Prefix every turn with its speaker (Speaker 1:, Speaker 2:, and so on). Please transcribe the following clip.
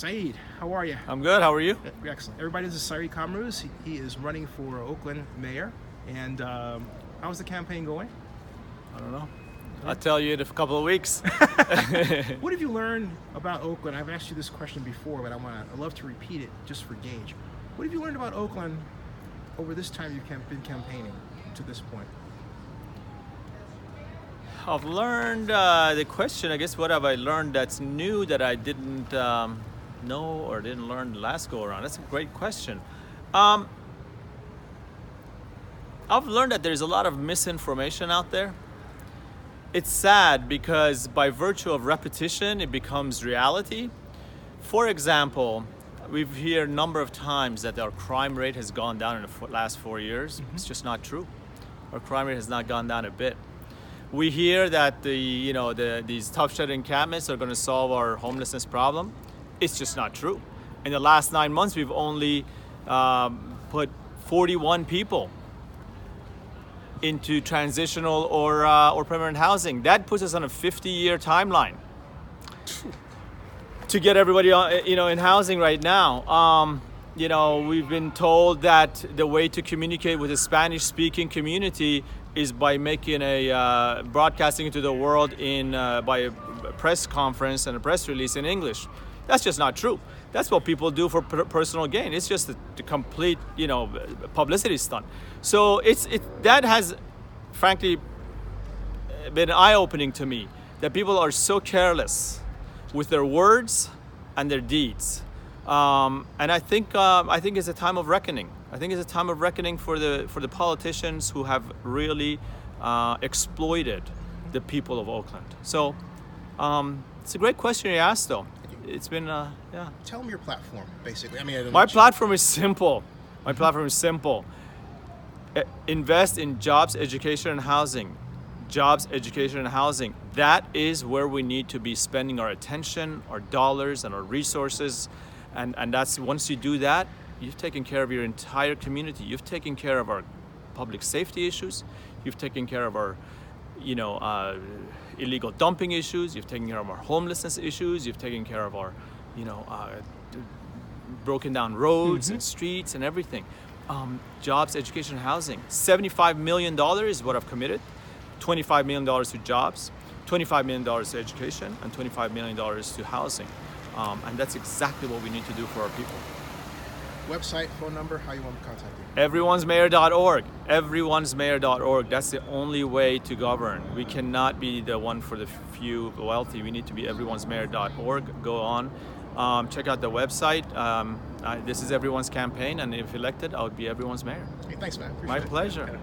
Speaker 1: Saeed, how are you?
Speaker 2: I'm good. How are you?
Speaker 1: Excellent. Everybody, this is Saied Kamarooz. He is running for Oakland Mayor. And how's the campaign going?
Speaker 2: I don't know. I'll tell you in a couple of weeks.
Speaker 1: What have you learned about Oakland? I've asked you this question before, but I'd love to repeat it just for gauge. What have you learned about Oakland over this time you've been campaigning to this point?
Speaker 2: I've learned the question, I guess, what have I learned that's new that I didn't know or didn't learn the last go around? That's a great question. I've learned that there's a lot of misinformation out there. It's sad because by virtue of repetition, it becomes reality. For example, we've heard a number of times that our crime rate has gone down in the last 4 years. Mm-hmm. It's just not true. Our crime rate has not gone down a bit. We hear that these tough shelter encampments are going to solve our homelessness problem. It's just not true. In the last 9 months, we've only put 41 people into transitional or permanent housing. That puts us on a 50-year timeline to get everybody in housing right now. We've been told that the way to communicate with the Spanish-speaking community is by making broadcasting to the world by a press conference and a press release in English. That's just not true. That's what people do for personal gain. It's just the complete, publicity stunt. So that has, frankly, been eye-opening to me, that people are so careless with their words and their deeds. And I think it's a time of reckoning. I think it's a time of reckoning for the politicians who have really exploited the people of Oakland. So it's a great question you asked, though. It's been yeah.
Speaker 1: Tell them your platform, basically.
Speaker 2: My platform is simple. My platform is simple. Invest in jobs, education, and housing. Jobs, education, and housing. That is where we need to be spending our attention, our dollars, and our resources. And that's, once you do that, you've taken care of your entire community. You've taken care of our public safety issues. You've taken care of our, illegal dumping issues. You've taken care of our homelessness issues. You've taken care of our, broken down roads and streets and everything. Jobs, education, and housing. $75 million is what I've committed. $25 million to jobs, $25 million to education, and $25 million to housing. And that's exactly what we need to do for our people.
Speaker 1: Website, phone number, how you want to contact you?
Speaker 2: Everyonesmayor.org. Everyonesmayor.org. That's the only way to govern. We cannot be the one for the few wealthy. We need to be everyonesmayor.org. Go on. Check out the website. This is everyone's campaign, and if elected, I would be everyone's mayor.
Speaker 1: Hey, thanks, man.
Speaker 2: My pleasure.